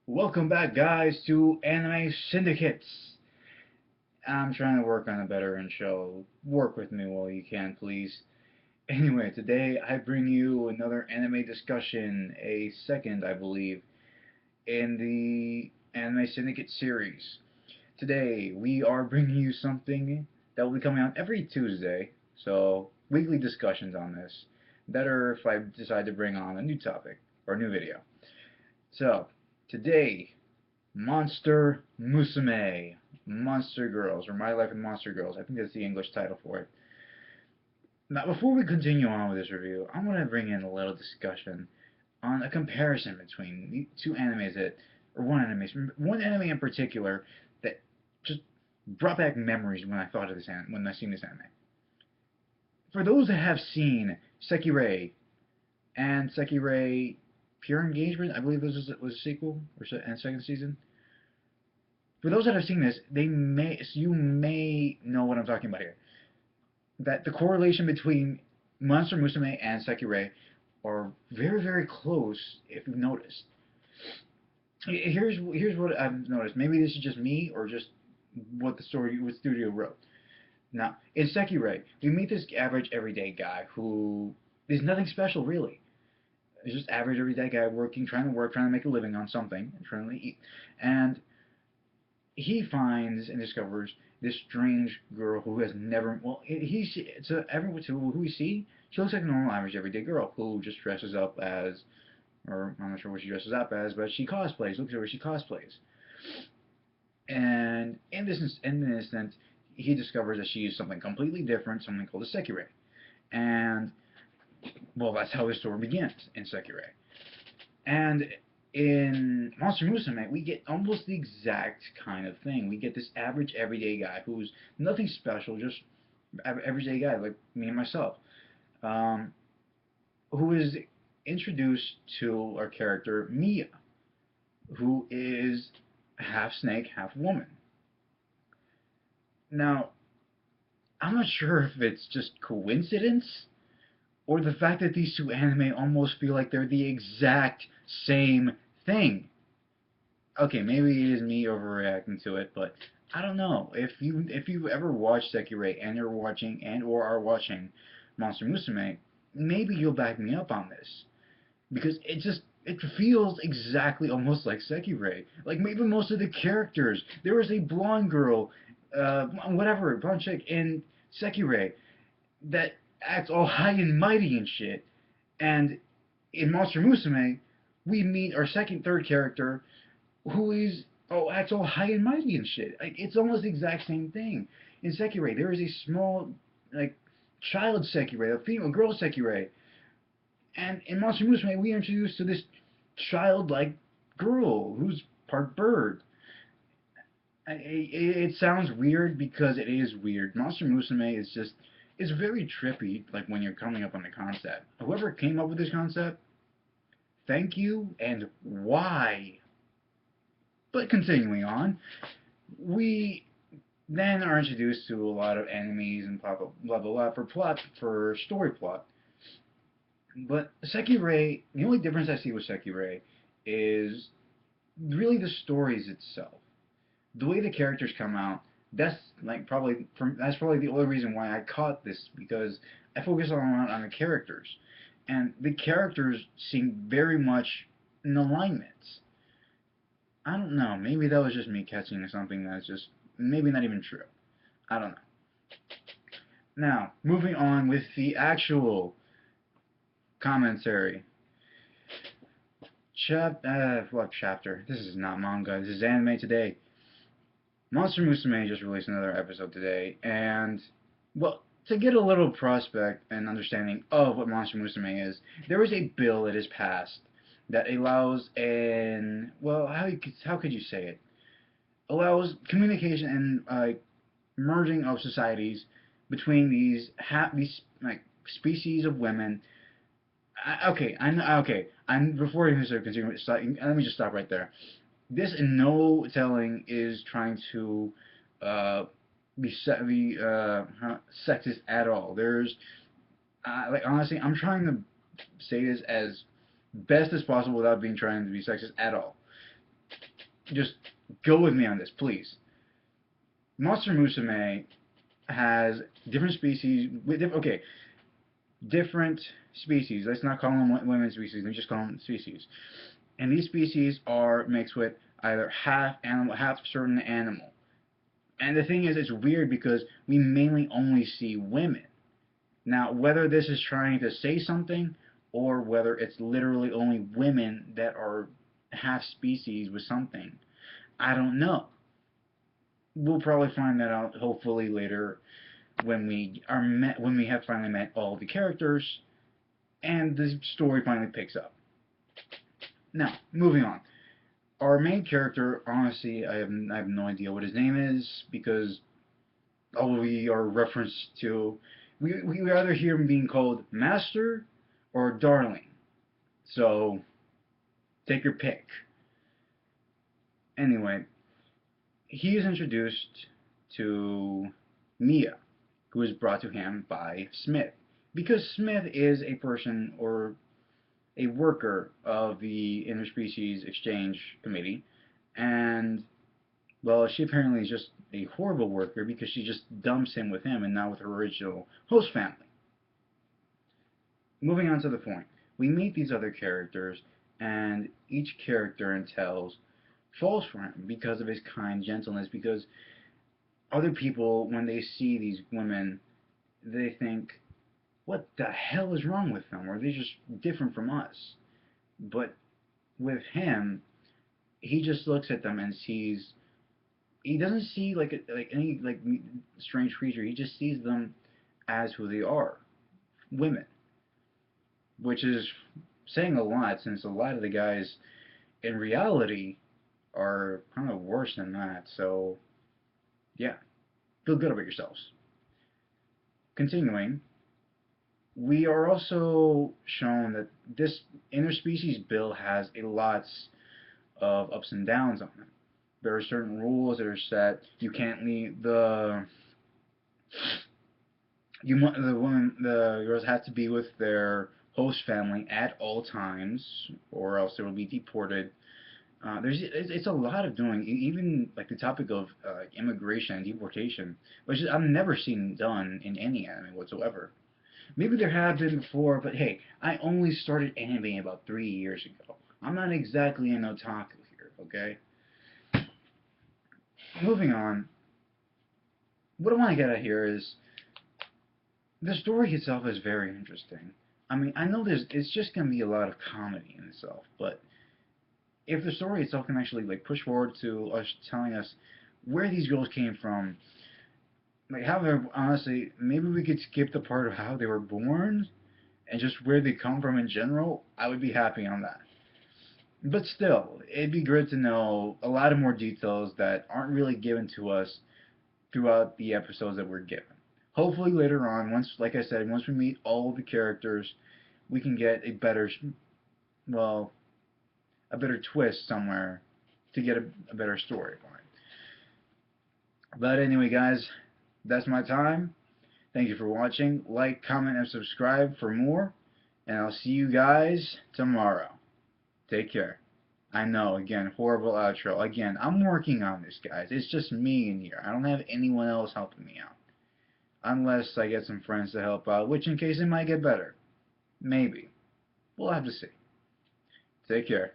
Welcome back, guys, to Anime Syndicates. I'm trying to work on a better intro. Work with me while you can, please. Anyway, today I bring you another anime discussion, a second, I believe, in the Anime Syndicate series. Today we are bringing you something that will be coming out every Tuesday, so weekly discussions on this. Better if I decide to bring on a new topic or a new video. So, today Monster Musume, Monster Girls, or My Life in Monster Girls. I think that's the English title for it. Now, before we continue on with this review, I want to bring in a little discussion on a comparison between the two animes or one anime in particular that just brought back memories when I thought of when I seen this anime. For those that have seen Sekirei and Sekirei Pure Engagement, I believe this was a sequel and second season. For those that have seen this, you may know what I'm talking about here. That the correlation between Monster Musume and Sekirei are very, very close. If you've noticed, here's what I've noticed. Maybe this is just me or just what studio wrote. Now, in Sekirei, we meet this average everyday guy who is nothing special really. He's just average everyday guy working, trying to make a living on something, and trying to eat. And he finds and discovers this strange girl who has never well so everyone who we see, she looks like a normal average everyday girl who just dresses up as, or I'm not sure what she dresses up as, but she cosplays. Look at her, she cosplays. And in this instant, he discovers that she is something completely different, something called a sekirei. And well, that's how the story begins in Sekirei. And in Monster Musume, we get almost the exact kind of thing. We get this average everyday guy who's nothing special, just everyday guy like me and myself, um, who is introduced to our character Mia, who is half snake, half woman. Now, I'm not sure if it's just coincidence or the fact that these two anime almost feel like they're the exact same thing. Okay, maybe it is me overreacting to it, but I don't know. If you ever watched Sekirei and you're watching and or are watching Monster Musume, maybe you'll back me up on this because it feels exactly almost like Sekirei. Like maybe most of the characters. There was a blonde girl, whatever, blonde chick in Sekirei that acts all high and mighty and shit, and in Monster Musume, we meet our third character who is acts all high and mighty and shit. Like it's almost the exact same thing. In Sekirei, there is a small like child Sekirei, a female girl Sekirei, and in Monster Musume we are introduced to this childlike girl who's part bird. It sounds weird because it is weird. Monster Musume is just it's very trippy. Like when you're coming up on the concept, whoever came up with this concept, thank you and why. But continuing on, we then are introduced to a lot of enemies and blah blah blah for story plot. But Sekirei, the only difference I see with Sekirei is really the stories itself. The way the characters come out, that's probably the only reason why I caught this because I focus on the characters, and the characters seem very much in alignment. I don't know. Maybe that was just me catching something that's just maybe not even true. I don't know. Now, moving on with the actual commentary. What chapter? This is not manga. This is anime today. Monster Musume just released another episode today, and well, to get a little prospect and understanding of what Monster Musume is, there is a bill that is passed that allows how could you say it? Allows communication and merging of societies between these like species of women. Okay. I'm before you start continuing. Let me just stop right there. This in no telling is trying to uh, be sexist at all. There's like honestly, I'm trying to say this as best as possible without being trying to be sexist at all. just go with me on this, please. Monster Musume has different species with okay, different species. Let's not call them women species. Let's just call them species. And these species are mixed with either half animal, half certain animal. And the thing is, it's weird because we mainly only see women. Now, whether this is trying to say something or whether it's literally only women that are half species with something, I don't know. We'll probably find that out hopefully later when we have finally met all the characters and the story finally picks up. Now, moving on. Our main character, honestly, I have no idea what his name is because all we are referenced to, we either hear him being called Master or Darling. So, take your pick. Anyway, he is introduced to Mia, who is brought to him by Smith. Because Smith is a person or a worker of the Interspecies Exchange Committee, and well, she apparently is just a horrible worker because she just dumps him with him and not with her original host family. Moving on to the point, we meet these other characters, and each character entails falls for him because of his kind gentleness. Because other people, when they see these women, they think, "What the hell is wrong with them? Or they're just different from us." But with him, he just looks at them and sees. He doesn't see like any like strange creature. He just sees them as who they are, women, which is saying a lot since a lot of the guys in reality are kind of worse than that. So yeah, feel good about yourselves. Continuing, we are also shown that this interspecies bill has a lots of ups and downs on it. There are certain rules that are set. You can't leave the girls have to be with their host family at all times, or else they will be deported. It's a lot of doing, even like the topic of immigration and deportation, which I've never seen done in any anime whatsoever. Maybe there have been before, but hey, I only started anime about 3 years ago. I'm not exactly an otaku here, okay? Moving on, what I want to get at here is the story itself is very interesting. I mean, I know it's just gonna be a lot of comedy in itself, but if the story itself can actually like push forward to us telling us where these girls came from, like how they're honestly, maybe we could skip the part of how they were born and just where they come from in general, I would be happy on that. But still, it'd be great to know a lot of more details that aren't really given to us throughout the episodes that we're given. Hopefully later on, once, like I said, once we meet all the characters, we can get a better, well, a better twist somewhere to get a better story going. But anyway, guys, that's my time. Thank you for watching. Like, comment, and subscribe for more. And I'll see you guys tomorrow. Take care. I know, again, horrible outro. Again, I'm working on this, guys. It's just me in here. I don't have anyone else helping me out. Unless I get some friends to help out, which in case it might get better. Maybe. We'll have to see. Take care.